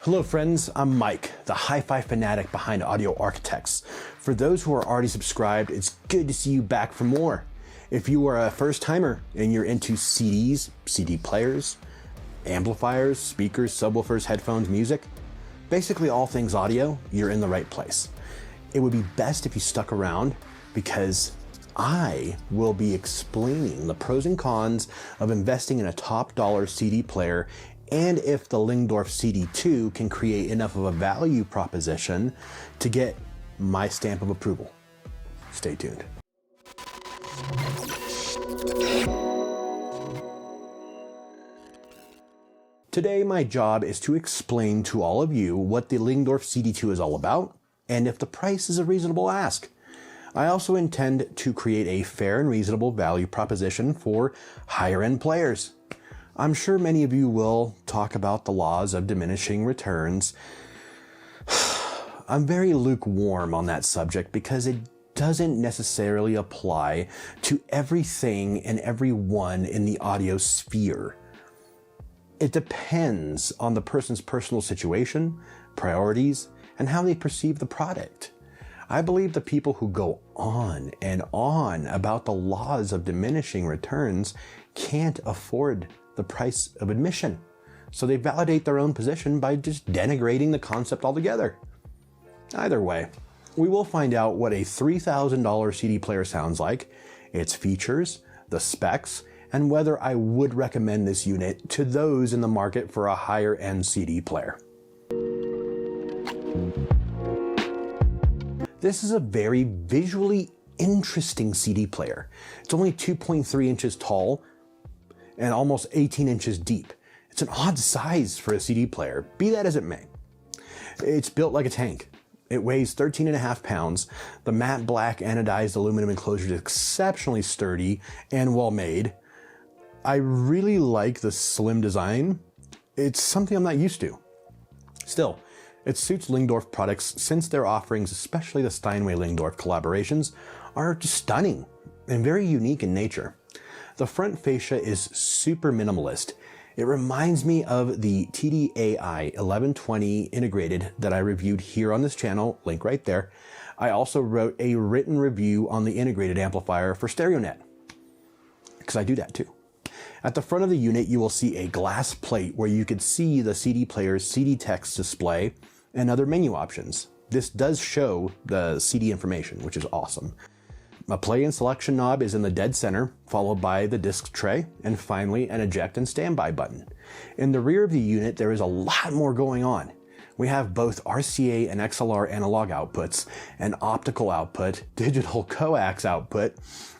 Hello friends, I'm Mike, the hi-fi fanatic behind Audio Arkitekts. For those who are already subscribed, it's good to see you back for more. If you are a first-timer and you're into CDs, CD players, amplifiers, speakers, subwoofers, headphones, music, basically all things audio, you're in the right place. It would be best if you stuck around because I will be explaining the pros and cons of investing in a top dollar CD player and if the Lyngdorf CD-2 can create enough of a value proposition to get my stamp of approval. Stay tuned. Today, my job is to explain to all of you what the Lyngdorf CD-2 is all about and if the price is a reasonable ask. I also intend to create a fair and reasonable value proposition for higher end players. I'm sure many of you will talk about the laws of diminishing returns. I'm very lukewarm on that subject because it doesn't necessarily apply to everything and everyone in the audio sphere. It depends on the person's personal situation, priorities, and how they perceive the product. I believe the people who go on and on about the laws of diminishing returns can't afford the price of admission. So they validate their own position by just denigrating the concept altogether. Either way, we will find out what a $3,000 CD player sounds like, its features, the specs, and whether I would recommend this unit to those in the market for a higher end CD player. This is a very visually interesting CD player. It's only 2.3 inches tall and almost 18 inches deep. It's an odd size for a CD player, be that as it may. It's built like a tank. It weighs 13.5 pounds. The matte black anodized aluminum enclosure is exceptionally sturdy and well made. I really like the slim design. It's something I'm not used to. Still, it suits Lyngdorf products since their offerings, especially the Steinway Lyngdorf collaborations, are just stunning and very unique in nature. The front fascia is super minimalist. It reminds me of the TD-AI 1120 integrated that I reviewed here on this channel, link right there. I also wrote a written review on the integrated amplifier for StereoNet, because I do that too. At the front of the unit, you will see a glass plate where you could see the CD player's CD text display and other menu options. This does show the CD information, which is awesome. A play and selection knob is in the dead center, followed by the disc tray, and finally an eject and standby button. In the rear of the unit, there is a lot more going on. We have both RCA and XLR analog outputs, an optical output, digital coax output,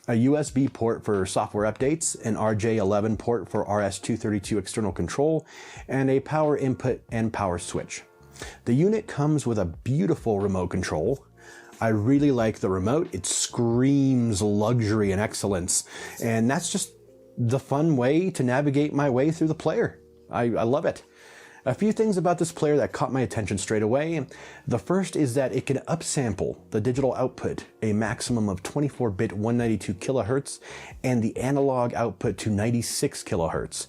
a USB port for software updates, an RJ11 port for RS-232 external control, and a power input and power switch. The unit comes with a beautiful remote control. I really like the remote. It screams luxury and excellence, and that's just the fun way to navigate my way through the player. I love it. A few things about this player that caught my attention straight away. The first is that it can upsample the digital output, a maximum of 24-bit 192 kilohertz, and the analog output to 96 kilohertz.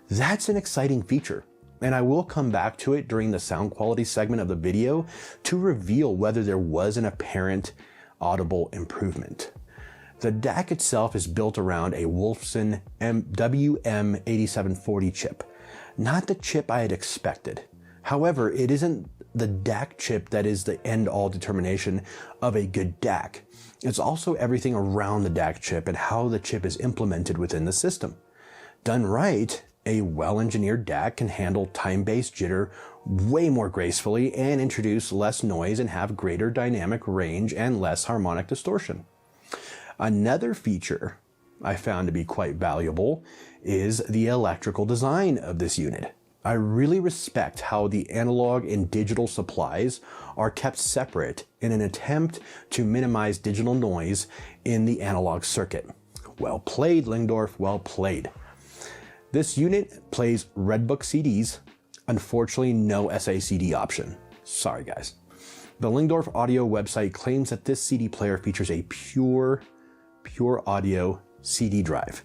That's an exciting feature, and I will come back to it during the sound quality segment of the video to reveal whether there was an apparent audible improvement. The DAC itself is built around a Wolfson WM8740 chip. Not the chip I had expected. However, it isn't the DAC chip that is the end-all determination of a good DAC. It's also everything around the DAC chip and how the chip is implemented within the system. Done right, a well-engineered DAC can handle time-based jitter way more gracefully and introduce less noise and have greater dynamic range and less harmonic distortion. Another feature I found to be quite valuable is the electrical design of this unit. I really respect how the analog and digital supplies are kept separate in an attempt to minimize digital noise in the analog circuit. Well played, Lyngdorf, well played. This unit plays Redbook CDs, unfortunately no SACD option. Sorry guys. The Lyngdorf audio website claims that this CD player features a pure audio CD drive,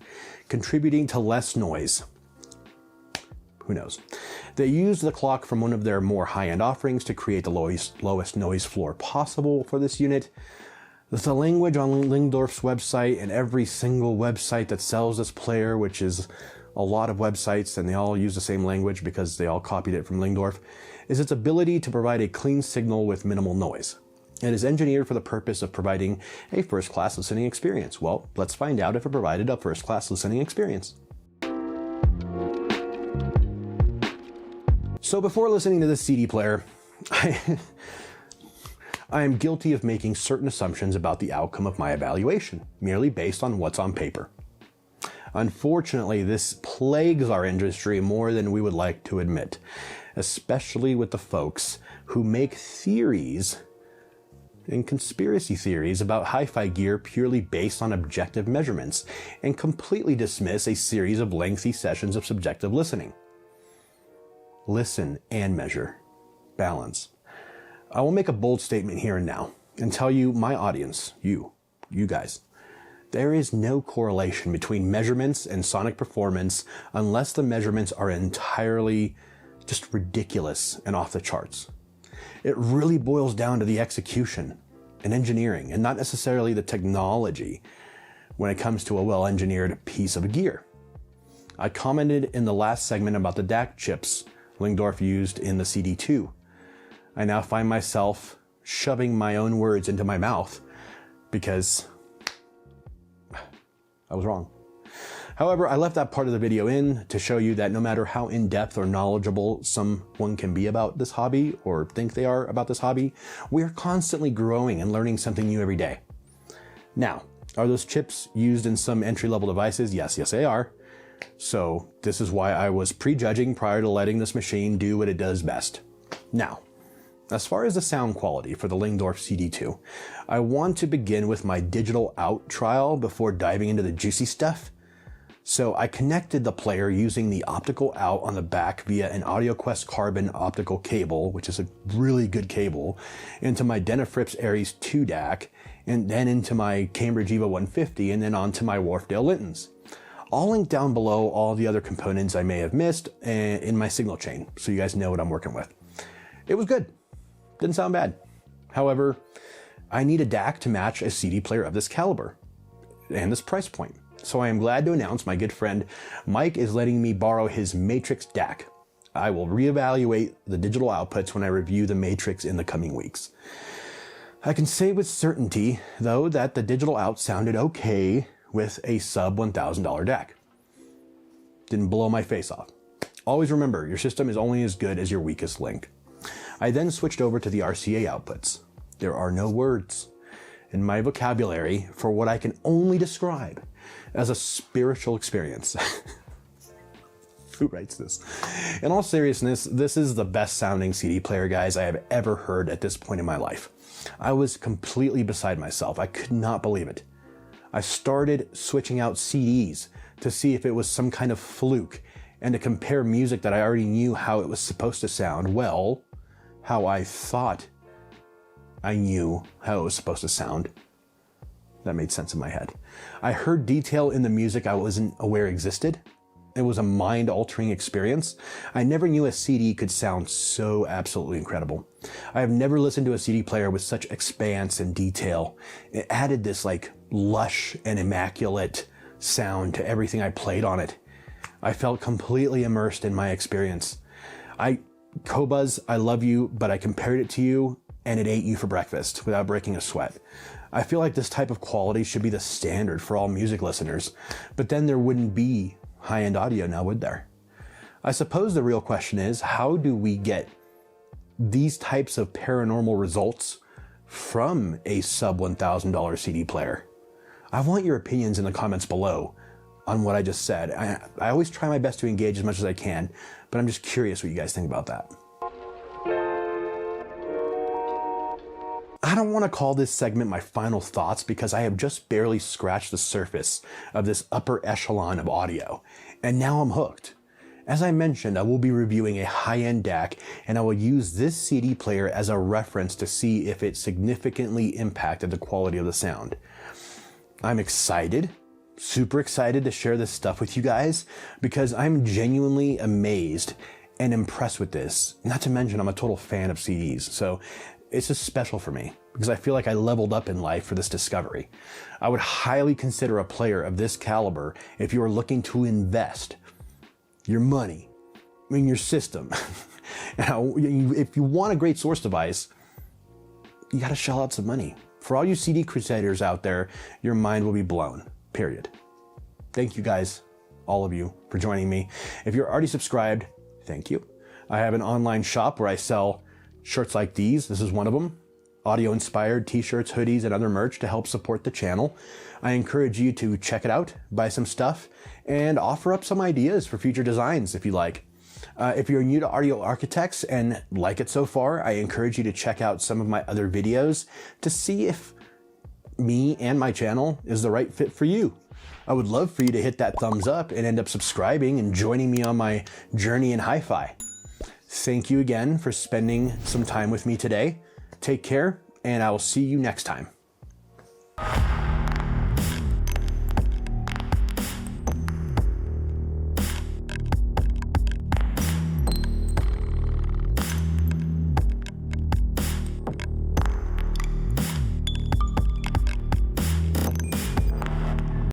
contributing to less noise. Who knows? They used the clock from one of their more high-end offerings to create the lowest noise floor possible for this unit. The language on Lyngdorf's website and every single website that sells this player, which is a lot of websites and they all use the same language because they all copied it from Lyngdorf, is its ability to provide a clean signal with minimal noise. It is engineered for the purpose of providing a first-class listening experience. Well, let's find out if it provided a first-class listening experience. So before listening to this CD player, I am guilty of making certain assumptions about the outcome of my evaluation, merely based on what's on paper. Unfortunately, this plagues our industry more than we would like to admit, especially with the folks who make theories and conspiracy theories about hi-fi gear purely based on objective measurements and completely dismiss a series of lengthy sessions of subjective listening. Listen and measure. Balance. I will make a bold statement here and now and tell you, my audience, you guys, there is no correlation between measurements and sonic performance unless the measurements are entirely just ridiculous and off the charts. It really boils down to the execution and engineering and not necessarily the technology when it comes to a well-engineered piece of gear. I commented in the last segment about the DAC chips Lyngdorf used in the CD-2. I now find myself shoving my own words into my mouth because I was wrong. However, I left that part of the video in to show you that no matter how in-depth or knowledgeable someone can be about this hobby or think they are about this hobby, we are constantly growing and learning something new every day. Now, are those chips used in some entry-level devices? Yes, they are. So this is why I was prejudging prior to letting this machine do what it does best. Now, as far as the sound quality for the Lyngdorf CD-2, I want to begin with my digital out trial before diving into the juicy stuff. So I connected the player using the optical out on the back via an AudioQuest Carbon optical cable, which is a really good cable, into my Denafrips Aries 2 DAC, and then into my Cambridge EVA 150, and then onto my Wharfedale Lintons. I'll link down below all the other components I may have missed in my signal chain, so you guys know what I'm working with. It was good. Didn't sound bad. However, I need a DAC to match a CD player of this caliber and this price point. So I am glad to announce my good friend Mike is letting me borrow his Matrix DAC. I will reevaluate the digital outputs when I review the Matrix in the coming weeks. I can say with certainty, though, that the digital out sounded okay with a sub $1,000 DAC. Didn't blow my face off. Always remember, your system is only as good as your weakest link. I then switched over to the RCA outputs. There are no words in my vocabulary for what I can only describe as a spiritual experience. Who writes this? In all seriousness, this is the best sounding CD player, guys, I have ever heard at this point in my life. I was completely beside myself. I could not believe it. I started switching out CDs to see if it was some kind of fluke and to compare music that I already knew how it was supposed to sound. Well, how I thought I knew how it was supposed to sound. That made sense in my head. I heard detail in the music I wasn't aware existed. It was a mind-altering experience. I never knew a CD could sound so absolutely incredible. I have never listened to a CD player with such expanse and detail. It added this like lush and immaculate sound to everything I played on it. I felt completely immersed in my experience. Cobuzz, I love you, but I compared it to you and it ate you for breakfast without breaking a sweat. I feel like this type of quality should be the standard for all music listeners, but then there wouldn't be high-end audio now, would there? I suppose the real question is, how do we get these types of paranormal results from a sub $1,000 CD player? I want your opinions in the comments below on what I just said. I always try my best to engage as much as I can, but I'm just curious what you guys think about that. I don't want to call this segment my final thoughts because I have just barely scratched the surface of this upper echelon of audio, and now I'm hooked. As I mentioned, I will be reviewing a high-end DAC, and I will use this CD player as a reference to see if it significantly impacted the quality of the sound. I'm excited super excited to share this stuff with you guys because I'm genuinely amazed and impressed with this. Not to mention I'm a total fan of CDs, so it's just special for me because I feel like I leveled up in life for this discovery. I would highly consider a player of this caliber if you are looking to invest your money in your system. Now, if you want a great source device, you got to shell out some money. For all you CD crusaders out there, your mind will be blown, period. Thank you guys, all of you, for joining me. If you're already subscribed, thank you. I have an online shop where I sell shirts like these. This is one of them. Audio-inspired t-shirts, hoodies, and other merch to help support the channel. I encourage you to check it out, buy some stuff, and offer up some ideas for future designs if you like. If you're new to Audio Arkitekts and like it so far, I encourage you to check out some of my other videos to see if me and my channel is the right fit for you. I would love for you to hit that thumbs up and end up subscribing and joining me on my journey in hi-fi. Thank you again for spending some time with me today. Take care, and I will see you next time.